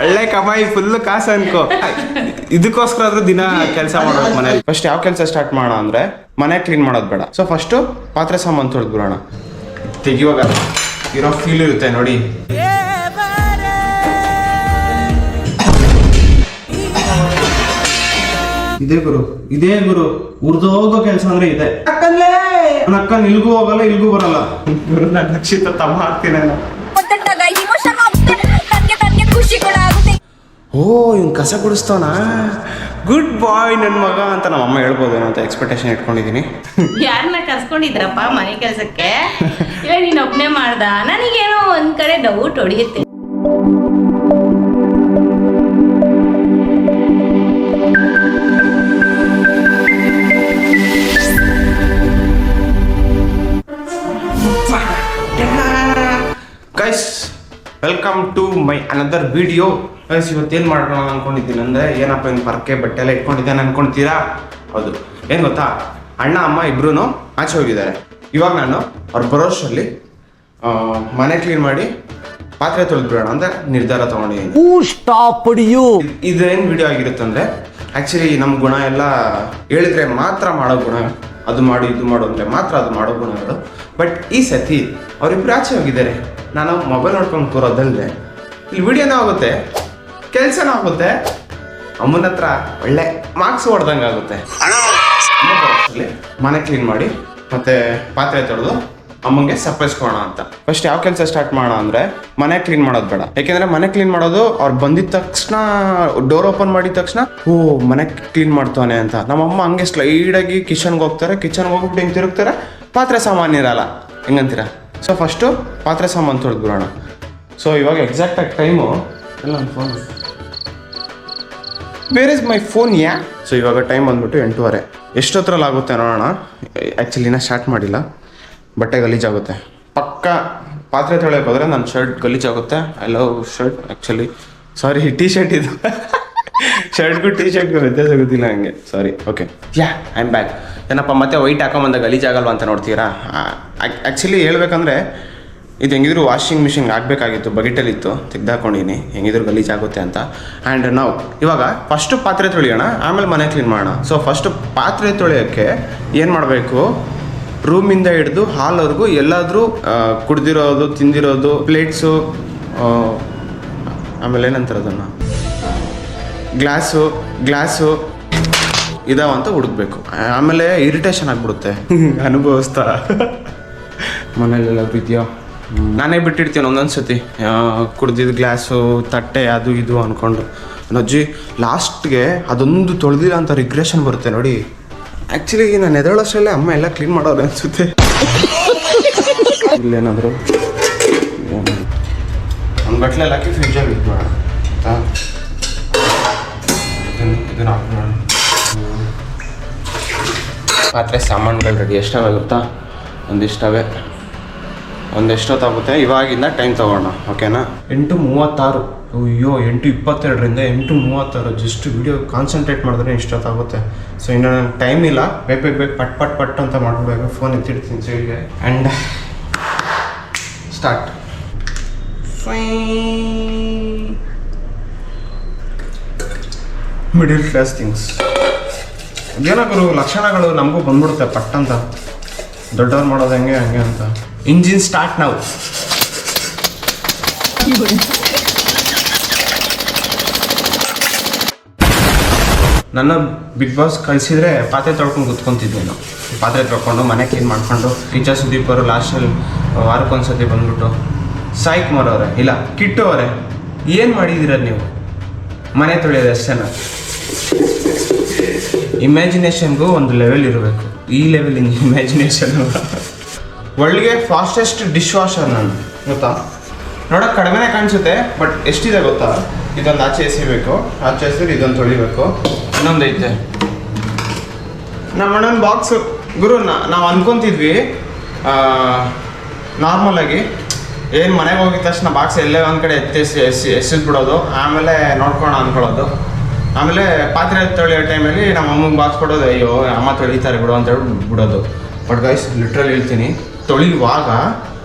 ಒಳ್ಳೆ ಕಮಾಯಿ, ಫುಲ್ ಕಾಸು ಅನ್ಕೋ. ಇದಕ್ಕೋಸ್ಕರ ಆದ್ರೂ ದಿನ ಕೆಲಸ ಮಾಡೋದು ಮನೇಲಿ. ಫಸ್ಟ್ ಯಾವ ಕೆಲಸ ಸ್ಟಾರ್ಟ್ ಮಾಡೋಣ ಅಂದ್ರೆ ಮನೆ ಕ್ಲೀನ್ ಮಾಡೋದು ಬೇಡ. ಸೊ ಫಸ್ಟ್ ಪಾತ್ರೆ ಸಾಮಾನು ತೊಳೆದು ಬಿಡೋಣ. ತೆಗಿವಾಗ ಇರೋ ಫೀಲ್ ಇರುತ್ತೆ ನೋಡಿ. ಇದೇ ಗುರು ಉರ್ದೋಗೋ ಕೆಲಸ ಅಂದ್ರೆ ಇದೆ. ನನ್ನ ಅಕ್ಕ ಇಲ್ಗೂ ಹೋಗಲ್ಲ ಇಲ್ಗೂ ಬರಲ್ಲ. ಗುರು ನನ್ನ ರಕ್ಷಿತ ತಮ್ಮ ಆಗ್ತೀನಿ. ಓ ಇವ್ನು ಕಸ ಗುಡಿಸ್ತವನ, ಗುಡ್ ಬಾಯ್ ನನ್ನ ಮಗ ಅಂತ ನಮ್ಮ ಅಮ್ಮ ಹೇಳ್ಬೋದು ಅಂತ ಎಕ್ಸ್ಪೆಕ್ಟೇಷನ್ ಇಟ್ಕೊಂಡಿದ್ದೀನಿ. ಯಾರನ್ನ ಕರ್ಸ್ಕೊಂಡಿದ್ರಪ್ಪ ಮನೆ ಕೆಲಸಕ್ಕೆ? ಇಲ್ಲ ನೀನ್ ಒಬ್ನೇ ಮಾಡ್ದ? ನನಗೇನೋ ಒಂದ್ ಕಡೆ ಡೌಟ್ ಹೊಡಿಯುತ್ತೆ. Guys welcome to my another video. Guys ಇವತ್ತೇನು ಮಾಡೋಣ ಅನ್ಕೊಂಡಿದ್ದೀನಿ ಅಂದರೆ ಏನಪ್ಪ ಇನ್ನು ಪರಕೆ ಬಟ್ಟೆ ಎಲ್ಲ ಇಟ್ಕೊಂಡಿದ್ದೇನೆ ಅನ್ಕೊಳ್ತೀರಾ? ಹೌದು, ಏನು ಗೊತ್ತಾ, ಅಣ್ಣ ಅಮ್ಮ ಇಬ್ರು ಆಚೆ ಹೋಗಿದ್ದಾರೆ. ಇವಾಗ ನಾನು ಅವ್ರು ಬರೋಷ್ಟರಲ್ಲಿ ಮನೆ ಕ್ಲೀನ್ ಮಾಡಿ ಪಾತ್ರೆ ತೊಳೆದು ಬಿಡೋಣ ಅಂತ ನಿರ್ಧಾರ ತೊಗೊಂಡಿದ್ದೀನಿ. ಇದೇನು ವಿಡಿಯೋ ಆಗಿರುತ್ತೆ ಅಂದರೆ ಆ್ಯಕ್ಚುಲಿ ನಮ್ಮ ಗುಣ ಎಲ್ಲ ಹೇಳಿದ್ರೆ ಮಾತ್ರ ಮಾಡೋ ಗುಣ, ಅದು ಮಾಡಿ ಇದು ಮಾಡು ಅಂದರೆ ಮಾತ್ರ ಅದು ಮಾಡೋ ಗುಣಗಳು. ಬಟ್ ಈ ಸತಿ ಅವರಿಬ್ರು ಆಚೆ ಹೋಗಿದ್ದಾರೆ. ನಾನು ಮೊಬೈಲ್ ನೋಡ್ಕೊಂಡು ಕೂರೋದಲ್ಲದೆ ಇಲ್ಲಿ ವಿಡಿಯೋನೂ ಆಗುತ್ತೆ, ಕೆಲಸನೂ ಆಗುತ್ತೆ, ಅಮ್ಮನ ಹತ್ರ ಒಳ್ಳೆ ಮಾರ್ಕ್ಸ್ ಹೊಡೆದಂಗೆ ಆಗುತ್ತೆ. ಮನೆ ಕ್ಲೀನ್ ಮಾಡಿ ಮತ್ತೆ ಪಾತ್ರೆ ತೊಳೆದು ಅಮ್ಮಂಗೆ ಸರ್ಪ್ರೈಸ್ ಕೊಡೋಣ ಅಂತ. ಫಸ್ಟ್ ಯಾವ ಕೆಲಸ ಸ್ಟಾರ್ಟ್ ಮಾಡೋಣ ಅಂದರೆ ಮನೆ ಕ್ಲೀನ್ ಮಾಡೋದು ಬೇಡ. ಯಾಕೆಂದರೆ ಮನೆ ಕ್ಲೀನ್ ಮಾಡೋದು ಅವ್ರು ಬಂದಿದ್ದ ತಕ್ಷಣ ಡೋರ್ ಓಪನ್ ಮಾಡಿದ ತಕ್ಷಣ ಓ ಮನೆ ಕ್ಲೀನ್ ಮಾಡ್ತಾನೆ ಅಂತ ನಮ್ಮಮ್ಮ ಹಂಗೆ ಸ್ಲೈಡಾಗಿ ಕಿಚನ್ಗೆ ಹೋಗ್ತಾರೆ. ಕಿಚನ್ಗೆ ಹೋಗ್ಬಿಟ್ಟು ಹಿಂಗೆ ತಿರುಗ್ತಾರೆ, ಪಾತ್ರೆ ಸಾಮಾನು ಇರಲ್ಲ. ಹೆಂಗಂತೀರ? ಸೊ ಫಸ್ಟು ಪಾತ್ರೆ ಸಾಮಾನು ತೊಳೆದು ಬಿಡೋಣ. ಸೊ ಇವಾಗ ಎಕ್ಸಾಕ್ಟಾಗಿ ಟೈಮು ಎಲ್ಲ ನನ್ನ phone, where is my phone yeah? So ಇವಾಗ ಟೈಮ್ ಬಂದ್ಬಿಟ್ಟು 8:30. ಎಷ್ಟೊತ್ತರಲ್ಲಿ ಆಗುತ್ತೆ ನೋಡೋಣ. ಆ್ಯಕ್ಚುಲಿನ ಸ್ಟಾರ್ಟ್ ಮಾಡಿಲ್ಲ, ಬಟ್ಟೆ ಗಲೀಜಾಗುತ್ತೆ ಪಕ್ಕ. ಪಾತ್ರೆ ತೊಳೆಯೋಕೆ ಹೋದರೆ ನನ್ನ ಶರ್ಟ್ ಗಲೀಜಾಗುತ್ತೆ. I love shirt actually, sorry T shirt ಇದು. ಶರ್ಟ್ಗೂ ಟೀ ಶರ್ಟ್ಗೂ ವ್ಯತ್ಯಾಸ ಗೊತ್ತಿಲ್ಲ ಹಂಗೆ, sorry. Okay yeah I am back. ಏನಪ್ಪ ಮತ್ತೆ ವೈಟ್ ಹಾಕೊಂಬಂದ ಗಲೀಜಾಗಲ್ವ ಅಂತ ನೋಡ್ತೀರಾ? ಆ್ಯಕ್ಚುಲಿ ಹೇಳ್ಬೇಕಂದ್ರೆ ಇದು ಹೆಂಗಿದ್ರು ವಾಷಿಂಗ್ ಮಿಷಿನ್ಗೆ ಆಗಬೇಕಾಗಿತ್ತು, ಬಕೆಟಲ್ಲಿತ್ತು, ತೆಗ್ದಾಕೊಂಡಿನಿ, ಹೆಂಗಿದ್ರು ಗಲೀಜಾಗುತ್ತೆ ಅಂತ. ಆ್ಯಂಡ್ ನಾವು ಇವಾಗ ಫಸ್ಟು ಪಾತ್ರೆ ತೊಳೆಯೋಣ, ಆಮೇಲೆ ಮನೆ ಕ್ಲೀನ್ ಮಾಡೋಣ. ಸೊ ಫಸ್ಟು ಪಾತ್ರೆ ತೊಳೆಯೋಕ್ಕೆ ಏನು ಮಾಡಬೇಕು, ರೂಮಿಂದ ಹಿಡಿದು ಹಾಲ್ವರೆಗೂ ಎಲ್ಲಾದರೂ ಕುಡ್ದಿರೋದು, ತಿಂದಿರೋದು, ಪ್ಲೇಟ್ಸು, ಆಮೇಲೆ ಏನಂತಾರೆ ಅದನ್ನು, ಗ್ಲಾಸು ಇದಾವಂತ ಹುಡುಕ್ಬೇಕು. ಆಮೇಲೆ ಇರಿಟೇಷನ್ ಆಗಿಬಿಡುತ್ತೆ. ಅನುಭವಿಸ್ತಾ ಮನೇಲೆಲ್ಲ ಬಿದ್ಯೋ ನಾನೇ ಬಿಟ್ಟಿರ್ತೀನಿ ಒಂದೊಂದು ಸತಿ ಕುಡ್ದಿದ್ದು ಗ್ಲಾಸು, ತಟ್ಟೆ, ಅದು ಇದು ಅಂದ್ಕೊಂಡು. ಅಜ್ಜಿ ಲಾಸ್ಟ್ಗೆ ಅದೊಂದು ತೊಳೆದಿಲ್ಲ ಅಂತ ರಿಗ್ರೆಷನ್ ಬರುತ್ತೆ ನೋಡಿ. ಆ್ಯಕ್ಚುಲಿ ನಾನು ಎದಳೋಷ್ಟರಲ್ಲೇ ಅಮ್ಮ ಎಲ್ಲ ಕ್ಲೀನ್ ಮಾಡೋರು ಅನಿಸುತ್ತೆ. ಇಲ್ಲೇನಾದರೂ ಒಂದು ಬಟ್ಲೆಲ್ಲ ಹಾಕಿ ಫ್ರಿಜ್ಜಲ್ಲಿ ಇಟ್ಬಿಡೋಣ ಆಯಿತಾ? ಇದನ್ನು ಹಾಕ್ಬಿಡೋಣ. ಪಾತ್ರೆ ಸಾಮಾನುಗಳು ರೆಡಿ. ಎಷ್ಟಾವೆ ಗೊತ್ತಾ? ಒಂದೆಷ್ಟೊತ್ತಾಗುತ್ತೆ. ಇವಾಗಿಂದ ಟೈಮ್ ತೊಗೊಳ್ಳೋಣ, ಓಕೆನಾ? 8:36. ಅಯ್ಯೋ 8:22ರಿಂದ 8:36. ಜಸ್ಟ್ ವಿಡಿಯೋ ಕಾನ್ಸಂಟ್ರೇಟ್ ಮಾಡಿದ್ರೆ ಇಷ್ಟೊತ್ತಾಗುತ್ತೆ. ಸೊ ಇನ್ನು ನನಗೆ ಟೈಮ್ ಇಲ್ಲ, ಬೇಕು ಪಟ್ ಅಂತ ಮಾಡ್ಬಿಡ್ಬೇಕು. ಫೋನ್ ಎತ್ತಿಡ್ತೀನಿ ಸೈಡ್ಗೆ and start. Middle class things ಏನಾದ್ರು ಲಕ್ಷಣಗಳು ನಮಗೂ ಬಂದ್ಬಿಡುತ್ತೆ ಪಟ್ ಅಂತ. ದೊಡ್ಡವ್ರು ಮಾಡೋದು ಹಂಗೆ ಅಂತ. ಇಂಜಿನ್ ಸ್ಟಾರ್ಟ್ ನಾವು. ನನ್ನ ಬಿಗ್ ಬಾಸ್ ಕಳಿಸಿದ್ರೆ ಪಾತ್ರೆ ತೊಳ್ಕೊಂಡು ಕೂತ್ಕೊಂತಿದ್ದೆ ನಾವು. ಪಾತ್ರೆ ತೊಳ್ಕೊಂಡು ಮನೆ ಕ್ಲೀನ್ ಮಾಡ್ಕೊಂಡು ಟೀಚರ್ ಸುದೀಪ್ ಅವರು ಲಾಸ್ಟಲ್ಲಿ ವಾರಕ್ಕೊಂದ್ಸತಿ ಬಂದ್ಬಿಟ್ಟು ಸಾಯಿ ಕುಮಾರ್ ಅವರೇ ಇಲ್ಲ ಕಿಟ್ಟು ಅವರೇ ಏನು ಮಾಡಿದ್ದೀರ ನೀವು? ಮನೆ ತೊಳೆಯೋದು ಅಷ್ಟೇನ? ಇಮ್ಯಾಜಿನೇಷನ್ಗೂ ಒಂದು ಲೆವೆಲ್ ಇರಬೇಕು. ಈ ಲೆವೆಲ್ ಇಮ್ಯಾಜಿನೇಷನ್. ಒಳ್ಳಿಗೆ ಫಾಸ್ಟೆಸ್ಟ್ ಡಿಶ್ ವಾಷರ್ ನಾನು, ಗೊತ್ತಾ? ನೋಡೋಕೆ ಕಡಿಮೆನೇ ಕಾಣಿಸುತ್ತೆ, ಬಟ್ ಎಷ್ಟಿದೆ ಗೊತ್ತಾ? ಇದೊಂದು ಆಚೆ ಎಸಿಬೇಕು, ಆಚೆ ಎಸಿದ್ರೆ ಇದೊಂದು ತೊಳಿಬೇಕು. ಇನ್ನೊಂದು ಐತೆ ನಮ್ಮ ಅಣ್ಣನ ಬಾಕ್ಸು. ಗುರು ನಾವು ಅನ್ಕೊತಿದ್ವಿ ನಾರ್ಮಲಾಗಿ ಏನು ಮನೆಗೆ ಹೋಗಿದ ತಕ್ಷಣ ಬಾಕ್ಸ್ ಎಲ್ಲೇ ಒಂದು ಕಡೆ ಎಸಿದ್ಬಿಡೋದು, ಆಮೇಲೆ ನೋಡ್ಕೊಂಡು ಅಂದ್ಕೊಳ್ಳೋದು. ಆಮೇಲೆ ಪಾತ್ರೆ ತೊಳೆಯೋ ಟೈಮಲ್ಲಿ ನಮ್ಮ ಅಮ್ಮಗೆ ಬಾಕ್ಸ್ ಕೊಡೋದು, ಅಯ್ಯೋ ಅಮ್ಮ ತೊಳಿತಾರೆ ಬಿಡು ಅಂತ ಹೇಳಿ ಬಿಡೋದು. ಬಟ್ ಗೈಸ್ ಲಿಟ್ರಲಿ ಹೇಳ್ತೀನಿ, ತೊಳೆಯುವಾಗ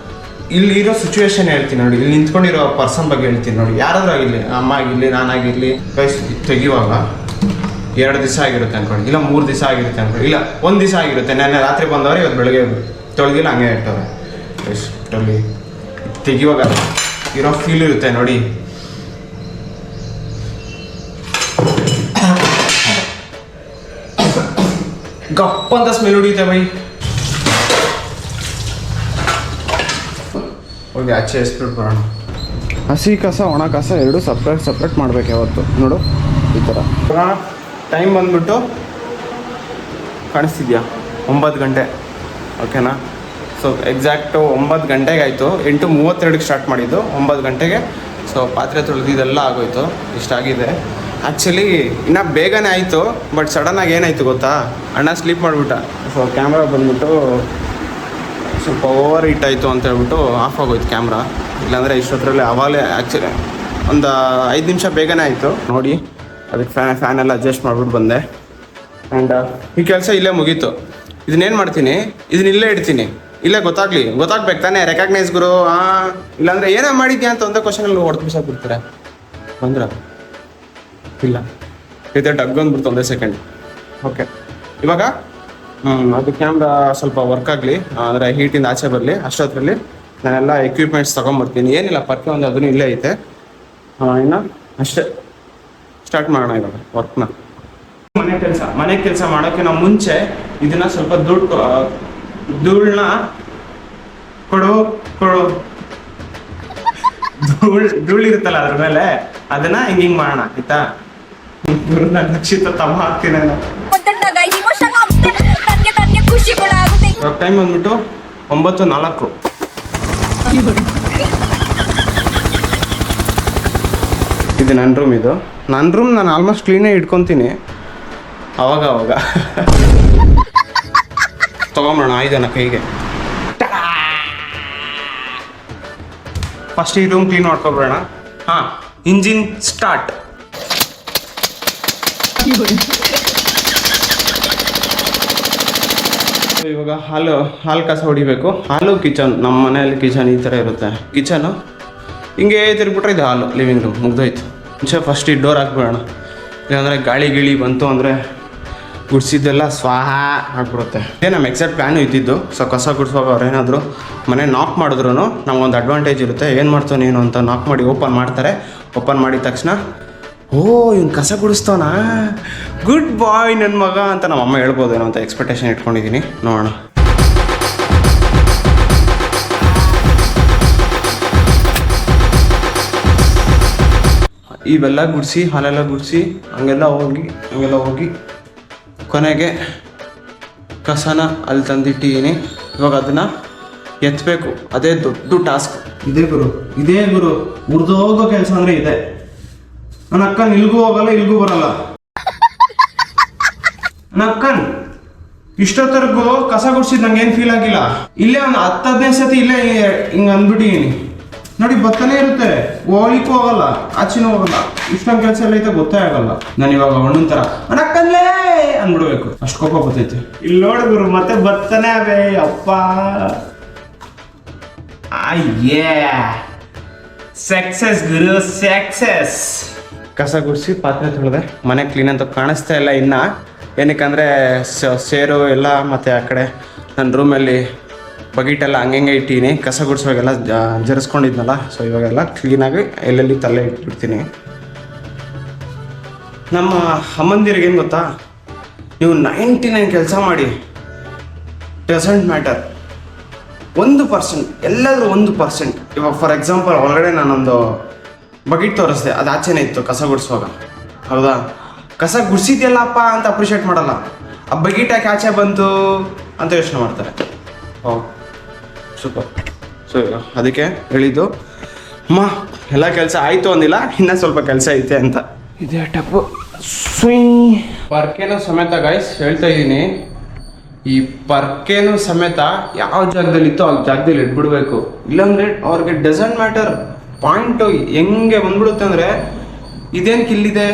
ಇಲ್ಲಿ ಇರೋ ಸಿಚುವೇಶನ್ ಹೇಳ್ತೀನಿ ನೋಡಿ, ಇಲ್ಲಿ ನಿಂತ್ಕೊಂಡಿರೋ ಪರ್ಸನ್ ಬಗ್ಗೆ ಹೇಳ್ತೀನಿ ನೋಡಿ. ಯಾರಾದ್ರೂ ಆಗಿರಲಿ, ಅಮ್ಮ ಆಗಿರಲಿ, ನಾನಾಗಿರಲಿ, ಗೈಸ್ ತೆಗಿಯುವಾಗ 2 ದಿವಸ ಆಗಿರುತ್ತೆ ಅನ್ಕೊಂಡು, ಇಲ್ಲ 3 ದಿವಸ ಆಗಿರುತ್ತೆ ಅನ್ಕೊಂಡು, ಇಲ್ಲ 1 ದಿವಸ ಆಗಿರುತ್ತೆ. ನೆನ್ನೆ ರಾತ್ರಿ ಬಂದವರು ಇವತ್ತು ಬೆಳಗ್ಗೆ ತೊಳೆದಿಲ್ಲ, ಹಂಗೆ ಇರ್ತವೆ. ಇಷ್ಟಲ್ಲಿ ತೆಗಿಯುವಾಗ ಇರೋ ಫೀಲ್ ಇರುತ್ತೆ ನೋಡಿ. ಗಪ್ಪ ಅಂತ ಸ್ಮೆಲ್ ಹೊಡಿಯುತ್ತೆ ಬೈ. ಹೋಗಿ ಆಚೆ ಎಸ್ಬಿಟ್ಟು ಬರೋಣ. ಹಸಿ ಕಸ ಒಣ ಕಸ ಎರಡು ಸಪ್ರೇಟ್ ಮಾಡ್ಬೇಕು ಯಾವತ್ತು. ನೋಡು ಈ ಥರ. ಟೈಮ್ ಬಂದ್ಬಿಟ್ಟು ಕಾಣಿಸ್ತಿದ್ಯಾ 9 ಗಂಟೆ, ಓಕೆನಾ? ಸೊ ಎಕ್ಸಾಕ್ಟು 9 ಗಂಟೆಗೆ ಆಯಿತು. 8:32ಕ್ಕೆ ಸ್ಟಾರ್ಟ್ ಮಾಡಿದ್ದು, 9 ಗಂಟೆಗೆ. ಸೊ ಪಾತ್ರೆ ತೊಳೆದಿದ್ದೆಲ್ಲ ಆಗೋಯ್ತು, ಇಷ್ಟಾಗಿದೆ. ಆ್ಯಕ್ಚುಲಿ ಇನ್ನೂ ಬೇಗನೆ ಆಯಿತು, ಬಟ್ ಸಡನ್ನಾಗಿ ಏನಾಯಿತು ಗೊತ್ತಾ, ಅಣ್ಣ ಸ್ಲೀಪ್ ಮಾಡಿಬಿಟ್ಟ. ಸೊ ಕ್ಯಾಮ್ರಾ ಬಂದ್ಬಿಟ್ಟು ಸ್ವಲ್ಪ ಓವರ್ ಹೀಟ್ ಆಯಿತು ಅಂತ ಹೇಳ್ಬಿಟ್ಟು ಆಫ್ ಆಗೋಯ್ತು ಕ್ಯಾಮ್ರಾ. ಇಲ್ಲಾಂದರೆ ಇಷ್ಟೊತ್ತರಲ್ಲಿ ಆವಾಗಲೇ ಆ್ಯಕ್ಚುಲಿ ಒಂದು 5 ನಿಮಿಷ ಬೇಗನೆ ಆಯಿತು ನೋಡಿ. ಅದಕ್ಕೆ ಫ್ಯಾನ್ ಎಲ್ಲ ಅಡ್ಜಸ್ಟ್ ಮಾಡಿಬಿಟ್ಟು ಬಂದೆ. ಆ್ಯಂಡ್ ಈ ಕೆಲಸ ಇಲ್ಲೇ ಮುಗೀತು. ಇದನ್ನೇನು ಮಾಡ್ತೀನಿ, ಇದನ್ನ ಇಲ್ಲೇ ಇಡ್ತೀನಿ, ಇಲ್ಲೇ ಗೊತ್ತಾಗ್ಬೇಕು ತಾನೇ, ರೆಕಗ್ನೈಸ್ ಗುರು. ಇಲ್ಲಾಂದರೆ ಏನೋ ಮಾಡಿದ್ಯಾ ಅಂತ ಒಂದೇ ಕ್ವಶನಲ್ಲಿ ಹೊಡೆದು ಬಿಸಾಕ್ಬಿಡ್ತಾರೆ. ಬಂದ್ರ ಇಲ್ಲ ಇದೆ ಡಗ್ ಅಂದ್ಬಿಡ್ತು ಒಂದೇ ಸೆಕೆಂಡ್. ಓಕೆ, ಇವಾಗ ಅದು ಕ್ಯಾಮ್ರಾ ಸ್ವಲ್ಪ ವರ್ಕ್ ಆಗಲಿ, ಅಂದರೆ ಹೀಟಿಂದ ಆಚೆ ಬರಲಿ, ಅಷ್ಟೊತ್ತರಲ್ಲಿ ನಾನೆಲ್ಲ ಎಕ್ವಿಪ್ಮೆಂಟ್ಸ್ ತೊಗೊಂಬರ್ತೀನಿ. ಏನಿಲ್ಲ, ಪರ್ಕೆ ಒಂದು ಅದನ್ನು ಇಲ್ಲೇ ಐತೆ. ಇನ್ನು ಅಷ್ಟೇ, ಸ್ಟಾರ್ಟ್ ಮಾಡೋಣ ಇವಾಗ ವರ್ಕ್ನ. ಮನೆ ಕೆಲಸ ಮಾಡೋಕ್ಕಿಂತ ಮುಂಚೆ ಇದನ್ನ ಸ್ವಲ್ಪ ಧೂಳನ್ನ ಧೂಳು ಇರುತ್ತಲ್ಲ ಅದ್ರ ಮೇಲೆ, ಅದನ್ನ ಹಿಂಗ್ ಮಾಡೋಣ ಆಯ್ತಾ? ನಕ್ಷಿತ ತಮ್ಮ ಹಾಕ್ತೀನಿ. ಟೈಮ್ ಬಂದ್ಬಿಟ್ಟು 9:04. ಇದು ನನ್ನ ರೂಮ್. ನನ್ನ ರೂಮ್ ನಾನು ಆಲ್ಮೋಸ್ಟ್ ಕ್ಲೀನಾಗಿ ಇಟ್ಕೊತೀನಿ ಅವಾಗ ತಗೊಂಬೋಣ ಇದನ್ನ ಕೈಗೆ. ಫಸ್ಟ್ ಈ ರೂಮ್ ಕ್ಲೀನ್ ಮಾಡ್ಕೊಬೇಡ. Engine start. ಇವಾಗ ಹಾಲು ಕಸ ಹೊಡಿಬೇಕು. ಹಾಲು ಕಿಚನ್, ನಮ್ಮ ಮನೆಯಲ್ಲಿ ಕಿಚನ್ ಈ ಥರ ಇರುತ್ತೆ. ಕಿಚನು ಹಿಂಗೆ ತಿರ್ಬಿಟ್ರೆ ಇದು ಹಾಲು, ಲಿವಿಂಗ್ ರೂಮ್ ಮುಗ್ದೋಯ್ತು. ಮುಂಚೆ ಫಸ್ಟ್ ಈ ಡೋರ್ ಹಾಕ್ಬಿಡೋಣ, ಇಲ್ಲಾಂದರೆ ಗಾಳಿ ಬಂತು ಅಂದರೆ ಗುಡಿಸಿದ್ದೆಲ್ಲ ಸ್ವಾಹ ಆಗ್ಬಿಡುತ್ತೆ. ಇದೇ ನಮ್ಮ ಎಕ್ಸಾಕ್ಟ್ ಪ್ಲ್ಯಾನು ಇದ್ದಿದ್ದು. ಸೊ ಕಸ ಗುಡಿಸುವಾಗ ಅವ್ರು ಏನಾದರೂ ಮನೆ ನಾಕ್ ಮಾಡಿದ್ರು ನಮಗೊಂದು ಅಡ್ವಾಂಟೇಜ್ ಇರುತ್ತೆ. ಏನು ಮಾಡ್ತಾವೆ ನೀನು ಅಂತ ನಾಕ್ ಮಾಡಿ ಓಪನ್ ಮಾಡ್ತಾರೆ. ಓಪನ್ ಮಾಡಿದ ತಕ್ಷಣ ಇವ್ನು ಕಸ ಗುಡಿಸ್ತವನಾ, ಗುಡ್ ಬಾಯ್ ನನ್ನ ಮಗ ಅಂತ ನಮ್ಮ ಅಮ್ಮ ಹೇಳ್ಬೋದೇನೋ ಅಂತ ಎಕ್ಸ್ಪೆಕ್ಟೇಷನ್ ಇಟ್ಕೊಂಡಿದ್ದೀನಿ. ನೋಡೋಣ. ಇವೆಲ್ಲ ಗುಡಿಸಿ, ಹಾಲೆಲ್ಲ ಗುಡಿಸಿ, ಹಂಗೆಲ್ಲ ಹೋಗಿ ಕೊನೆಗೆ ಕಸನ ಅಲ್ಲಿ ತಂದಿಟ್ಟಿದ್ದೀನಿ. ಇವಾಗ ಅದನ್ನು ಎತ್ತಬೇಕು. ಅದೇ ದೊಡ್ಡ ಟಾಸ್ಕ್. ಇದೇ ಗುರು ಉರ್ದೋಗೋ ಕೆಲಸ ಅಂದರೆ ಇದೆ. ನನ್ನ ಅಕ್ಕನ್ ಇಲ್ಗೂ ಹೋಗಲ್ಲ, ಇಲ್ಗೂ ಬರಲ್ಲ. ನನ್ನ ಅಕ್ಕನ್ ಇಷ್ಟೊತ್ತರೆಗೂ ಕಸ ಗುಡಿಸಿದ್ ನಂಗೆ ಏನು ಫೀಲ್ ಆಗಿಲ್ಲ. ಇಲ್ಲೇ ಒಂದು 10-15 ಸತಿ ಇಲ್ಲೇ ಹಿಂಗೆ ಅಂದ್ಬಿಟ್ಟಿದ್ದೀನಿ ನೋಡಿ. ಬರ್ತಾನೆ ಇರುತ್ತೆ, ಹೋಗ್ಲಿಕ್ಕೂ ಹೋಗಲ್ಲ, ಆಚೆನೂ ಹೋಗಲ್ಲ. ಇಷ್ಟೊಂದು ಕೆಲಸ ಎಲ್ಲ ಐತೆ ಗೊತ್ತೇ ಆಗಲ್ಲ. ನಾನು ಇವಾಗ ಅಣ್ಣನ ಥರ ನನ್ನ ಅಕ್ಕನ್ಲೇ ಅಂದ್ಬಿಡ್ಬೇಕು, ಅಷ್ಟು ಕೋಪ ಬರ್ತೈತೆ. ಇಲ್ಲಿ ನೋಡಿದ್ರು ಮತ್ತೆ ಬರ್ತಾನೆ ಅವೇ ಅಪ್ಪ. ಸಕ್ಸಸ್ ಗುರು, ಸಕ್ಸಸ್. ಕಸ ಗುಡಿಸಿ ಪಾತ್ರೆ ತೊಳೆದೆ. ಮನೆ ಕ್ಲೀನ್ ಅಂತ ಕಾಣಿಸ್ತಾ ಇಲ್ಲ ಇನ್ನು. ಏನಕ್ಕಂದರೆ ಸೇರು ಎಲ್ಲ ಮತ್ತು ಆ ಕಡೆ ನನ್ನ ರೂಮಲ್ಲಿ ಬಗೀಟೆಲ್ಲ ಹಂಗೆ ಇಟ್ಟೀನಿ. ಕಸ ಗುಡಿಸುವಾಗೆಲ್ಲ ಜರಿಸ್ಕೊಂಡಿದ್ನಲ್ಲ. ಸೊ ಇವಾಗೆಲ್ಲ ಕ್ಲೀನಾಗಿ ಎಲ್ಲೆಲ್ಲಿ ತಲೆ ಇಟ್ಬಿಡ್ತೀನಿ. ನಮ್ಮ ಅಮ್ಮಂದಿರಿಗೆ ಏನು ಗೊತ್ತಾ, ನೀವು 99 ಕೆಲಸ ಮಾಡಿ, ಡಸಂಟ್ ಮ್ಯಾಟರ್, 1% ಎಲ್ಲಾದರೂ 1%. ಇವಾಗ ಫಾರ್ ಎಕ್ಸಾಂಪಲ್ ಒಳಗಡೆ ನಾನೊಂದು ಬಗೀಟ್ ತೋರಿಸ್ದೆ, ಅದು ಆಚೆನೇ ಇತ್ತು ಕಸ ಗುಡಿಸುವಾಗ, ಹೌದಾ? ಕಸ ಗುಡಿಸಿದ್ಯಲ್ಲಪ್ಪ ಅಂತ ಅಪ್ರಿಷಿಯೇಟ್ ಮಾಡಲ್ಲ. ಆ ಬಗೀಟ್ ಯಾಕೆ ಆಚೆ ಬಂತು ಅಂತ ಯೋಚನೆ ಮಾಡ್ತಾರೆ. ಸೂಪರ್. ಸೊ ಅದಕ್ಕೆ ಹೇಳಿದ್ದು, ಅಮ್ಮ ಎಲ್ಲ ಕೆಲಸ ಆಯಿತು ಅಂದಿಲ್ಲ, ಇನ್ನೂ ಸ್ವಲ್ಪ ಕೆಲಸ ಐತೆ ಅಂತ. ಇದೇ ಟಪ್ಪು ಪರ್ಕೆನೂ ಸಮೇತ ಗೈಸ್ ಹೇಳ್ತಾ ಇದ್ದೀನಿ. ಈ ಪರ್ಕೆನೂ ಸಮೇತ ಯಾವ ಜಾಗದಲ್ಲಿತ್ತೋ ಆ ಜಾಗದಲ್ಲಿ ಇಟ್ಬಿಡ್ಬೇಕು. ಇಲ್ಲಾಂದರೆ ಅವ್ರಿಗೆ ಡಸಂಟ್ ಮ್ಯಾಟರ್. ಪಾಯಿಂಟು ಹೆಂಗೆ ಬಂದ್ಬಿಡುತ್ತೆ ಅಂದರೆ, ಇದೇನು ಕಿಲ್ಲಿದೆ,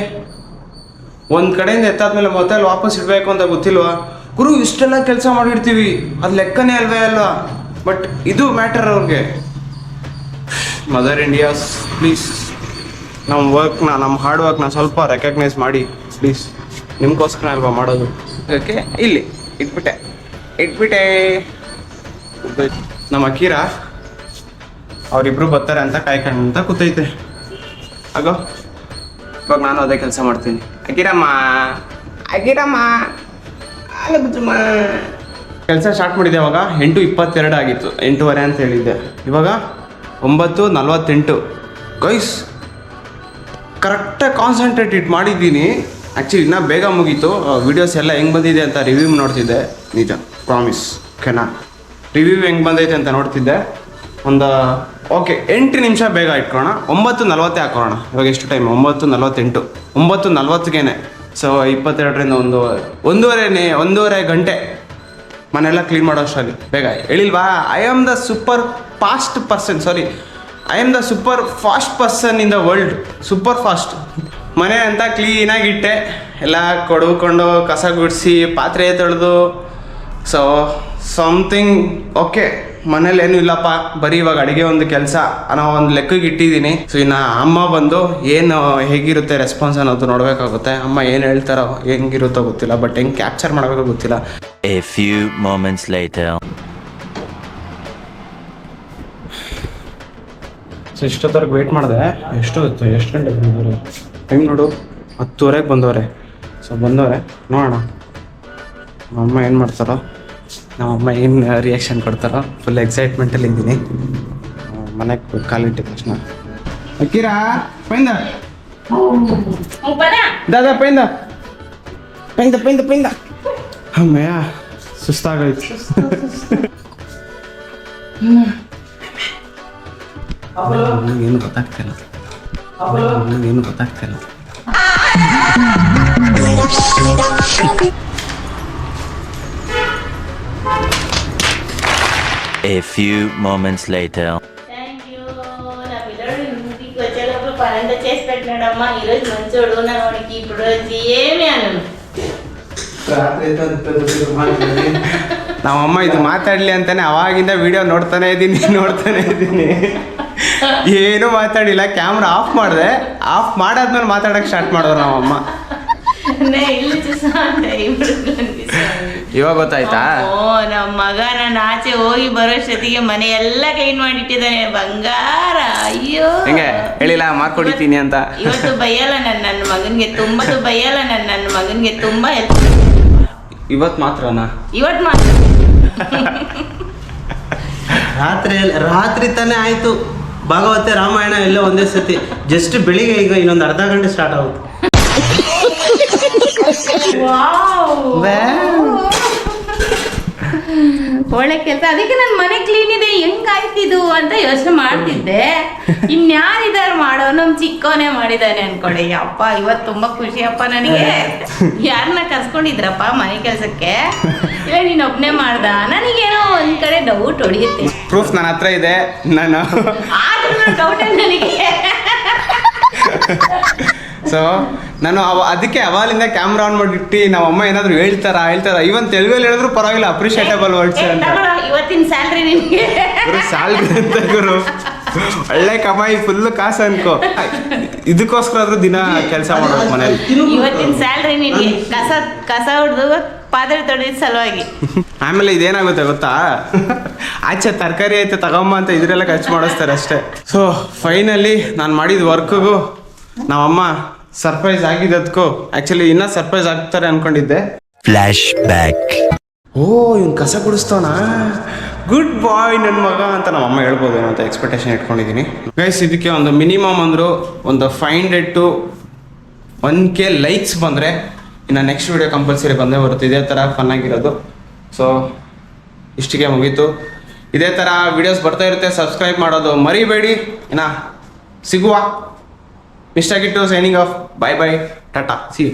ಒಂದು ಕಡೆಯಿಂದ ಎತ್ತಾದ್ಮೇಲೆ ಮತ್ತೆ ಅಲ್ಲಿ ವಾಪಸ್ ಇಡಬೇಕು ಅಂತ ಗೊತ್ತಿಲ್ವಾ ಗುರು? ಇಷ್ಟೆಲ್ಲ ಕೆಲಸ ಮಾಡಿರ್ತೀವಿ, ಅದು ಲೆಕ್ಕನೇ ಅಲ್ವೇ ಅಲ್ಲ. ಬಟ್ ಇದು ಮ್ಯಾಟರ್ ಅವ್ರಿಗೆ. ಮದರ್ ಇಂಡಿಯಾಸ್ ಪ್ಲೀಸ್ ನಮ್ಮ ಹಾರ್ಡ್ ವರ್ಕ್ನ ಸ್ವಲ್ಪ ರೆಕಗ್ನೈಸ್ ಮಾಡಿ ಪ್ಲೀಸ್. ನಿಮ್ಗೋಸ್ಕರ ಅಲ್ವಾ ಮಾಡೋದು. ಓಕೆ, ಇಲ್ಲಿ ಇಟ್ಬಿಟ್ಟೆ. ನಮ್ಮ ಅಕೀರ ಅವರಿಬ್ರು ಬರ್ತಾರೆ ಅಂತ ಕಾಯ್ಕೊಂಡ ಕೂತೈತೆ. ಆಗೋ ಇವಾಗ ನಾನು ಅದೇ ಕೆಲಸ ಮಾಡ್ತೀನಿ. ಅಕೀರಮ್ಮ ಕೆಲಸ ಸ್ಟಾರ್ಟ್ ಮಾಡಿದ್ದೆ. ಅವಾಗ 8:22 ಆಗಿತ್ತು, 8:15 ಅಂತ ಹೇಳಿದ್ದೆ. ಇವಾಗ 9:48. ಗೈಸ್ ಕರೆಕ್ಟಾಗಿ ಕಾನ್ಸಂಟ್ರೇಟ್ ಇಟ್ಟು ಮಾಡಿದ್ದೀನಿ. ಆ್ಯಕ್ಚುಲಿ ಇನ್ನೂ ಬೇಗ ಮುಗೀತು. ವೀಡಿಯೋಸ್ ಎಲ್ಲ ಹೆಂಗೆ ಬಂದಿದೆ ಅಂತ ರಿವ್ಯೂ ನೋಡ್ತಿದ್ದೆ. ನಿಜ ಪ್ರಾಮಿಸ್, ಓಕೆನಾ? ರಿವ್ಯೂ ಹೆಂಗೆ ಬಂದೈತೆ ಅಂತ ನೋಡ್ತಿದ್ದೆ. ಓಕೆ 8 ನಿಮಿಷ ಬೇಗ ಇಟ್ಕೊಳ್ಳೋಣ. 9:40 ಹಾಕೋಣ. ಇವಾಗ ಎಷ್ಟು ಟೈಮ್? 9:48. 9:40ಗೆ. ಸೊ 22ರಿಂದ ಒಂದೂವರೆ ಗಂಟೆ ಮನೆಯೆಲ್ಲ ಕ್ಲೀನ್ ಮಾಡೋ ಅಷ್ಟರಲ್ಲಿ ಬೇಗ ಹೇಳಿಲ್ವಾ? I am the super fast person in the world. Super fast. ಮನೆ ಅಂತ ಕ್ಲೀನಾಗಿ ಇಟ್ಟೆ, ಎಲ್ಲ ಕೊಡ್ಕೊಂಡು ಕಸ ಗುಡಿಸಿ ಪಾತ್ರೆ ತೊಳೆದು. So something okay. ಮನೇಲಿ ಏನೂ ಇಲ್ಲಪ್ಪ, ಬರೀ ಇವಾಗ ಅಡುಗೆ ಒಂದು ಕೆಲಸ ಅನ್ನೋ ಒಂದು ಲೆಕ್ಕಕ್ಕೆ ಇಟ್ಟಿದ್ದೀನಿ. ಸೊ ಇನ್ನು ಅಮ್ಮ ಬಂದು ಏನು ಹೇಗಿರುತ್ತೆ ರೆಸ್ಪಾನ್ಸ್ ಅನ್ನೋದು ನೋಡಬೇಕಾಗುತ್ತೆ. ಅಮ್ಮ ಏನು ಹೇಳ್ತಾರೋ ಹೆಂಗಿರುತ್ತೋ ಗೊತ್ತಿಲ್ಲ, ಬಟ್ ಹೆಂಗೆ ಕ್ಯಾಪ್ಚರ್ ಮಾಡಬೇಕೋ ಗೊತ್ತಿಲ್ಲ. A few moments later. So ಇಷ್ಟೊತ್ತವರೆಗೆ ವೆಯ್ಟ್ ಮಾಡಿದೆ. ಎಷ್ಟು ಗಂಟೆಗೆ ಬಂದವ್ರೆ? ಟೈಮ್ ನೋಡು, 10:30ಗೆ ಬಂದವ್ರೆ. ಸೊ ಬಂದವ್ರೆ, ನೋಡೋಣ ನಮ್ಮಮ್ಮ ಏನು ಮಾಡ್ತಾರೋ, ನಮ್ಮಮ್ಮ ಏನು ರಿಯಾಕ್ಷನ್ ಕೊಡ್ತಾರೋ. ಫುಲ್ ಎಕ್ಸೈಟ್ಮೆಂಟಲ್ಲಿ ಇದ್ದೀನಿ. ಮನೆಗೆ ಕಾಲಿಟ್ಟಿದ ತಕ್ಷಣ ಅಕ್ಕಿರಾ ಪೈಂದ ದಾದಾ ಪೈಂದ ಅಮ್ಮಯ್ಯ ಸುಸ್ತಾಗೋಯ್ತು. ಏನು ಗೊತ್ತಾಗ್ತಿಲ್ಲ. A few moments later. Thank you. నా పిల్లడు ఇంటికి వచ్చేటప్పుడు పనంతా చేసి పెట్టినాడమ్మా. ఈరోజు మంచోడు. నా వాడికి ఇప్పుడు వచ్చి ఏమి అనను. ನಮ್ಮಮ್ಮ ಇದು ಮಾತಾಡಲಿ ಅಂತಾನೆ ಅವಾಗಿಂದ ವಿಡಿಯೋ ನೋಡ್ತಾನೆ ಇದ್ದೀನಿ. ಏನೂ ಮಾತಾಡಿಲ್ಲ. ಕ್ಯಾಮ್ರಾ ಆಫ್ ಮಾಡಿದೆ. ಆಫ್ ಮಾಡಾದ್ಮೇಲೆ ಮಾತಾಡೋಕ್ಕೆ ಸ್ಟಾರ್ಟ್ ಮಾಡಿದ್ರು ನಮ್ಮಮ್ಮ. ఇల్లు చూసా అంటే ఇప్పుడు ಇವಾಗ ಗೊತ್ತಾಯ್ತಾ? ನಮ್ಮ ಮಗ ನಾನು ಆಚೆ ಹೋಗಿ ಬರೋಷ್ಟೊತ್ತಿಗೆ ಮನೆ ಎಲ್ಲ ಕ್ಲೀನ್ ಮಾಡಿಟ್ಟಿದ್ದಾನೆ. ಬಂಗಾರ. ಅಯ್ಯೋ ಹೆಂಗೆ ಹೇಳಿಲ್ಲ ಮಾಡ್ಕೊಡಿತೀನಿ ಅಂತ. ಇವತ್ತು ಬೈಯಲ್ಲ ನನ್ನ ಮಗನ್ಗೆ ತುಂಬಾ ಹೆಲ್ಪ್. ಇವತ್ತು ಮಾತ್ರನಾ? ಇವತ್ತು ಮಾತ್ರ. ರಾತ್ರಿ ತಾನೇ ಆಯ್ತು. ಭಾಗವತೆ ರಾಮಾಯಣ ಎಲ್ಲ ಒಂದೇ ಸತಿ. ಜಸ್ಟ್ ಬೆಳಿಗ್ಗೆ ಈಗ ಇನ್ನೊಂದು ಅರ್ಧ ಗಂಟೆ ಸ್ಟಾರ್ಟ್ ಆಗುತ್ತೆ. ಒಳ್ಳೆ ಕೆಲಸ. ಅದಕ್ಕೆ ನನ್ನ ಮನೆ ಕ್ಲೀನ್ ಇದೆ, ಹೆಂಗಾಯ್ತಿದು ಅಂತ ಯೋಚನೆ ಮಾಡ್ತಿದ್ದೆ. ಇನ್ಯಾರಿದಾರು ಮಾಡೋ, ನಮ್ ಚಿಕ್ಕವನೇ ಮಾಡಿದಾನೆ ಅನ್ಕೊಳ್ಳಿ. ಅಪ್ಪ ಇವತ್ತು ತುಂಬಾ ಖುಷಿ ಅಪ್ಪ ನನಗೆ. ಯಾರನ್ನ ಕರ್ಸ್ಕೊಂಡಿದ್ರಪ್ಪ ಮನೆ ಕೆಲ್ಸಕ್ಕೆ? ಇಲ್ಲ ನೀನ್ ಒಬ್ನೇ ಮಾಡ್ದ? ನನಗೇನೋ ಒಂದ್ ಕಡೆ ಡೌಟ್ ಹೊಡಿಯುತ್ತೆ. ಪ್ರೂಫ್ ನನ್ನ ಹತ್ರ ಇದೆ. ನಾನು ಡೌಟ್ ನನಗೆ. ಸೊ ನಾನು ಅದಕ್ಕೆ ಅವಾಲಿಂದ ಕ್ಯಾಮ್ರಾ ಆನ್ ಮಾಡಿಟ್ಟು ನಮ್ಮಮ್ಮ ಏನಾದ್ರು ಹೇಳ್ತಾರ ಇವನ್ ತೆಲುಗಲ್ಲಿ ಹೇಳಿದ್ರು ಪರವಾಗಿಲ್ಲ, ಅಪ್ರಿಷಿಯೇಟಬಲ್ ವರ್ಡ್ಸ್ ಅಂತ. ಇವತ್ತಿನ ಸ್ಯಾಲ್ರಿ ನಿನ್ಗೆ. ಸ್ಯಾಲ್ರಿ ಅಂತ ಗುರು, ಒಳ್ಳೆ ಕಮಾಯಿ, ಫುಲ್ ಕಾಸು ಅನ್ಕೋ. ಇದಕ್ಕೋಸ್ಕರ ಆದ್ರೂ ದಿನ ಕೆಲಸ ಮಾಡೋದು ಮನೇಲಿ. ಇವತ್ತಿನ ಸ್ಯಾಲ್ರಿ ನಿನ್ಗೆ ಕಸ ಹೊಡೆದು ಪಾತ್ರೆ ತೊಳೆದ ಸಲುವಾಗಿ. ಆಮೇಲೆ ಇದೇನಾಗುತ್ತೆ ಗೊತ್ತಾ, ಆಚೆ ತರಕಾರಿ ಐತೆ ತಗೊಂಬ ಅಂತ ಇದ್ರೆಲ್ಲ ಖರ್ಚು ಮಾಡಿಸ್ತಾರೆ ಅಷ್ಟೇ. ಸೊ ಫೈನಲಿ ನಾನು ಮಾಡಿದ ವರ್ಕ್ಗೂ ನಮ್ಮಮ್ಮ ಸರ್ಪ್ರೈಸ್ ಆಗಿದ್ದಕ್ಕೂ ಆಕ್ಚುಲಿ ಇನ್ನ ಸರ್ಪ್ರೈಸ್ ಆಗ್ತಾರೆ ಅನ್ಕೊಂಡಿದ್ದೆ. Flash back. ಓ ಇವ್ನು ಕಸ ಗುಡಿಸ್ತವನ, ಗುಡ್ ಬಾಯ್ ನನ್ನ ಮಗ ಅಂತ ನಮ್ಮಮ್ಮ ಹೇಳ್ಬೋದು ಅಂತ ಎಕ್ಸ್ಪೆಕ್ಟೇಷನ್ ಇಟ್ಕೊಂಡಿದ್ದೀನಿ. ಗೈಸ್ ಇದಕ್ಕೆ ಒಂದು ಮಿನಿಮಮ್ ಅಂದರು ಒಂದು 500 to 1K ಲೈಕ್ಸ್ ಬಂದರೆ ಇನ್ನು ನೆಕ್ಸ್ಟ್ ವಿಡಿಯೋ ಕಂಪಲ್ಸರಿ ಬಂದೇ ಬರುತ್ತೆ. ಇದೇ ಥರ ಫನ್ ಆಗಿರೋದು. ಸೊ ಇಷ್ಟಿಗೆ ಮುಗೀತು. ಇದೇ ಥರ ವಿಡಿಯೋಸ್ ಬರ್ತಾ ಇರುತ್ತೆ. ಸಬ್ಸ್ಕ್ರೈಬ್ ಮಾಡೋದು ಮರಿಬೇಡಿ. ಇನ್ನು ಸಿಗುವ. Mister Gittu signing off. Bye bye, tata, see you.